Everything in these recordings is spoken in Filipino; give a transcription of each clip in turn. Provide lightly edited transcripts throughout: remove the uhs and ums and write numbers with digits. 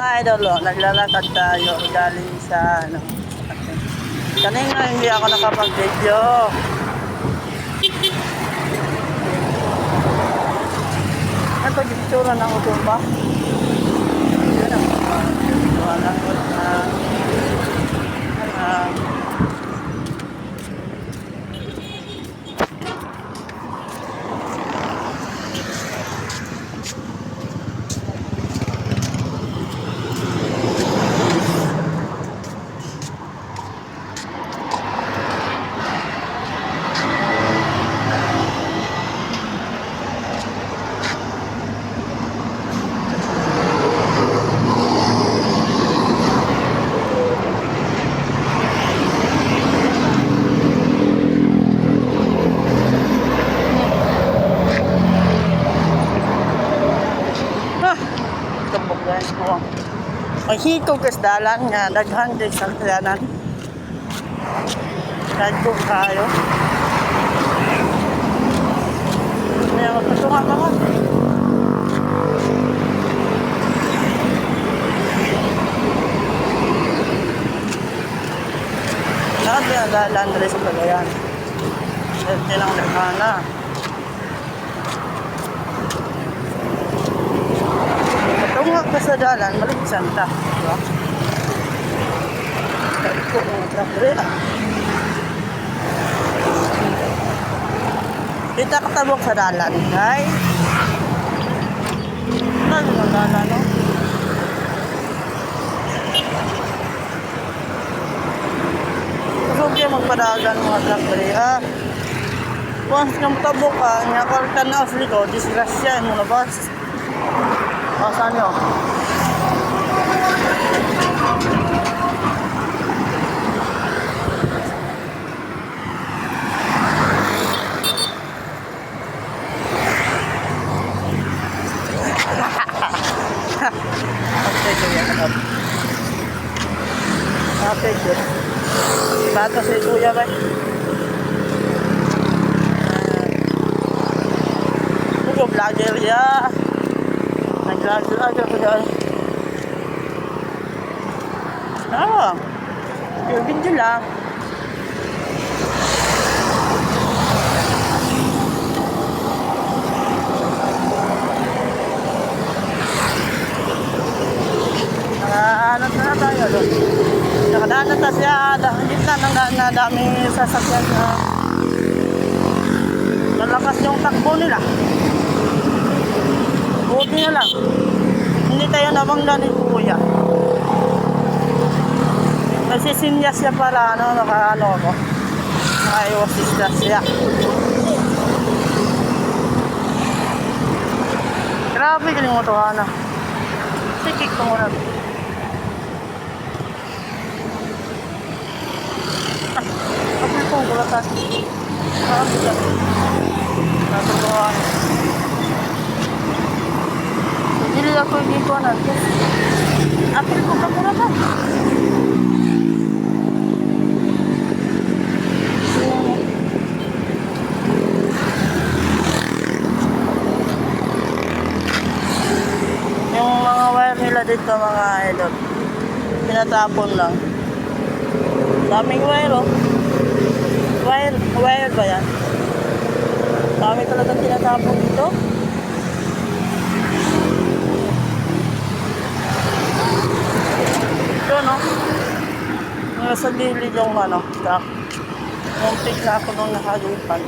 idol, oh, naglalakad tayo galing sa ano. Kanina hindi ako nakapag-video. Ano ba yung itsura ng utol ba? Yan ang wala ko na ang hikog kasdalan nga daghan din sa kayanan. Radyo kayo. May magpatunga ka ka. Lahat yung dalan rin sa Cagayan. Hindi lang nagana. Patunga ka sa dalan, maligsan ta. Diba? Ito mga trapre ah. Kita katabok sa dalan, guys. Ano yung dalan, no? Huwag yung magpadagan mga trapre ah. Once kang tabok ka, nga kaltan na sa liko, disgrasya mo na bas. Saan nyo? Bata si kuya ba? Ito vlogger ya. Nag-vlog ako dyan. Yung video lang. Ano na tayo doon? Nakadaan na tayo siya. Gitna ng daming sasakyan na malakas yung takbo nila. Buti na lang. Hindi tayo nabangga ni kuya. Nagsisinyas siya para nakaano ako. Nakaiwas siya. Grabe galing mo ito, Hana. Sikik ko muna. Kapil ko, bulatan. Grabe ka. Natutuhan. Dili ako hindi ko natin. Apil ko ka muna ka. Yung mga wire nila dito mga idol, pinatapon lang. Daming wire oh. Wire ba yan? Dami talagang tinatapon dito. Ito no? Sa gilid yung ano, truck. Muntik na ako nung nakalipan.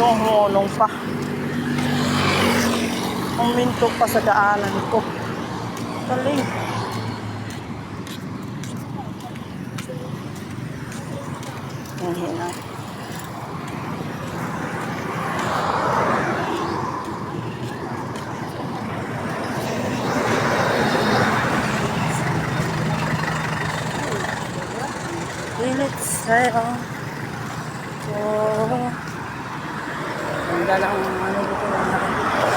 Yung hulong pa. Umintok pa sa daanan ko. Taling. Ang hina. Let's say, ang dalang ano dito lang nakikita.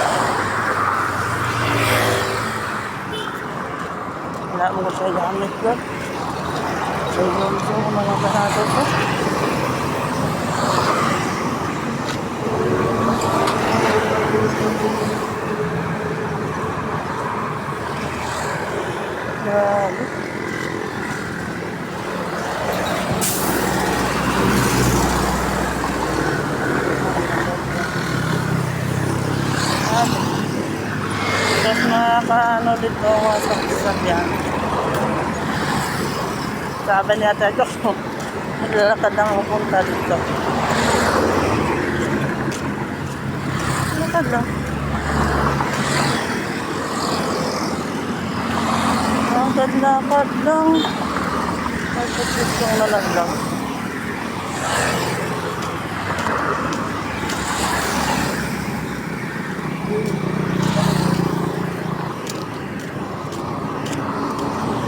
Wala mo ko siya gamit ko. So, yung mga banato ko. Grabe. Tapos makakaano dito mga sasakyan. Sabi niya tayo ko, maglalakad na mapunta dito. Lakad lang. Lakad lang. Ay, pagkis yung nalaglag.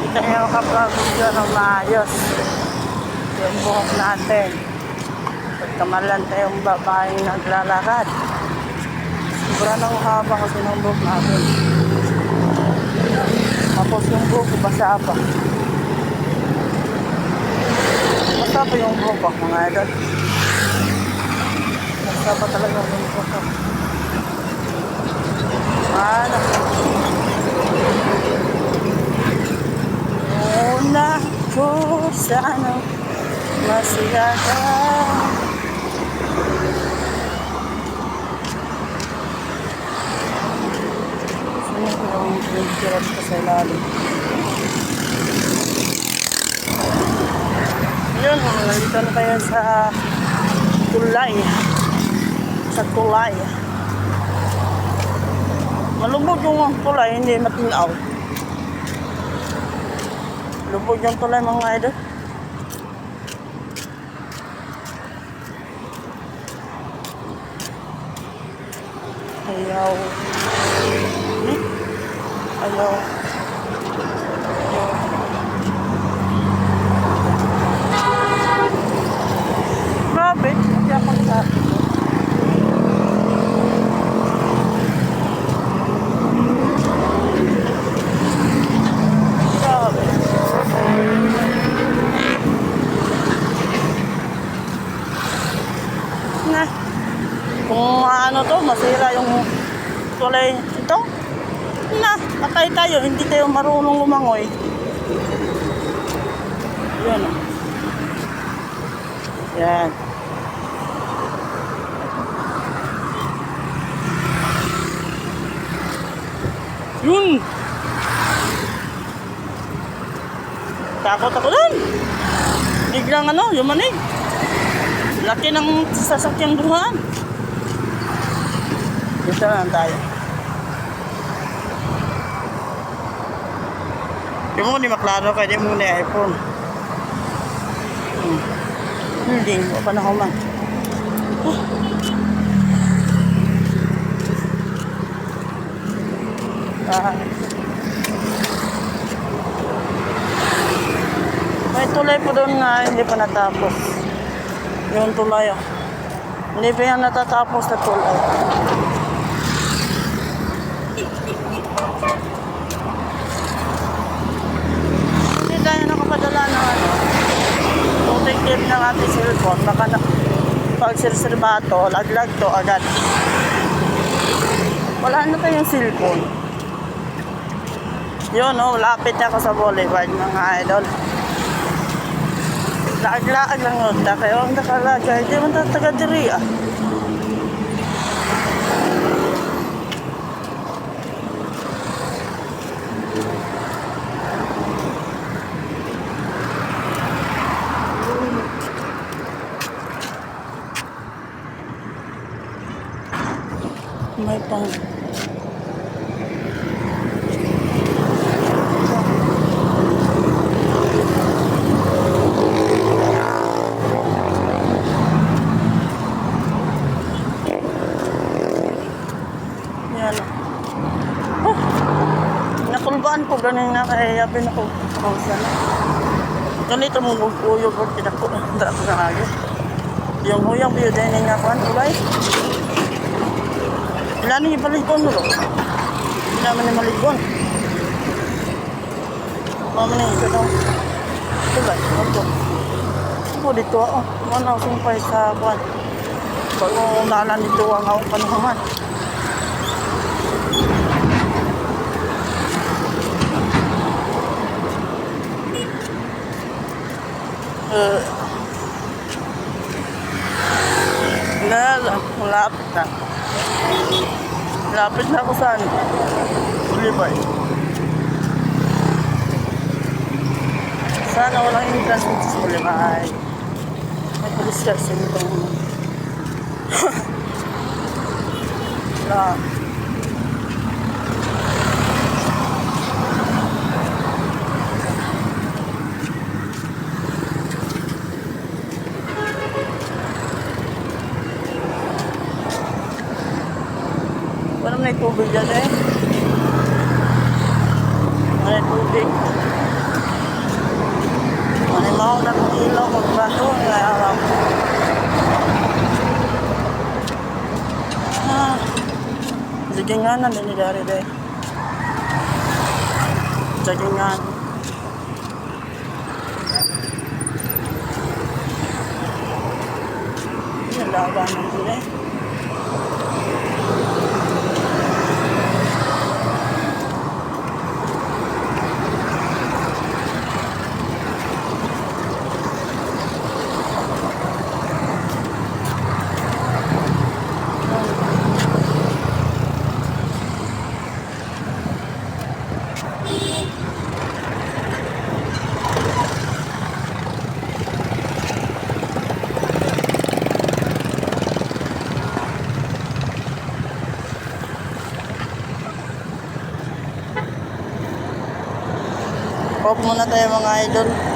Hindi tayo kapagod dyan ng maayos. Yung buhok natin. Pagkamalan tayong babaeng naglalakad. Sobra nang haba kasi ng buhok natin. Tapos yung buhok ko basa pa. Basta pa yung buhok ko mga idol. Basta pa talaga yung buhok ko. Ano? Una ko sana masaya ka. Yung pinagkirat ko sa ilalim. Yun, nandito na tayo sa tulay. Sa tulay. Malubog yung tulay, hindi matinaw. Lubog yung tulay mga idol. Ayaw. Ayaw. Grabe, hindi ako sa grabe. Na. Kung ano to, masira yung tulay ito. Na, patay tayo, hindi tayo marunong lumangoy. Yan. Yan. Yun. Takot ako dun. Biglang ano, yumanig. Laki ng sasakyang duhan. Dito na tayo. Di mo ni maklaro ka, di mo ni iPhone. Hindi, wala pa na ako man. May tulay po doon na hindi pa natapos. Yung tulay, oh. Hindi pa yan natatapos na tulay. Hindi tayo nakapadala ng ano. Tutik tip ng ating cellphone. Baka na pag sirbato, laglag to agad. Wala na tayong cellphone. Yun, oh, lapit ako sa boulevard mga idol. Laag-laag lang yun. Kaya ang nakalagay, hindi man taga-diri ah. May pang... Nakulbaan ko ganin na kaya yabi na ko sana. Ganito mo magpuyog o tinako na agad. Yung huyang biyo din nga kuhan ulay. Ilan yung ibalikon mo? Ilan man yung malikon? Mama na ito daw. Ulay, ito. Ito dito ako. Ano sumpay sa kuhan. Bago unalan dito ang akong panuhaman. Uh, malapit na. Malapit na ako saan? Ulibay. Sana walang entrance dito sa Ulibay. May police kasi nito. Wala. Parang may tubig dyan eh. May tubig. May mga na kong ilaw magbato. May alam. Jagingan na din dari deh. Jagingan. Ini laban nanti deh. Pop muna tayo mga idol.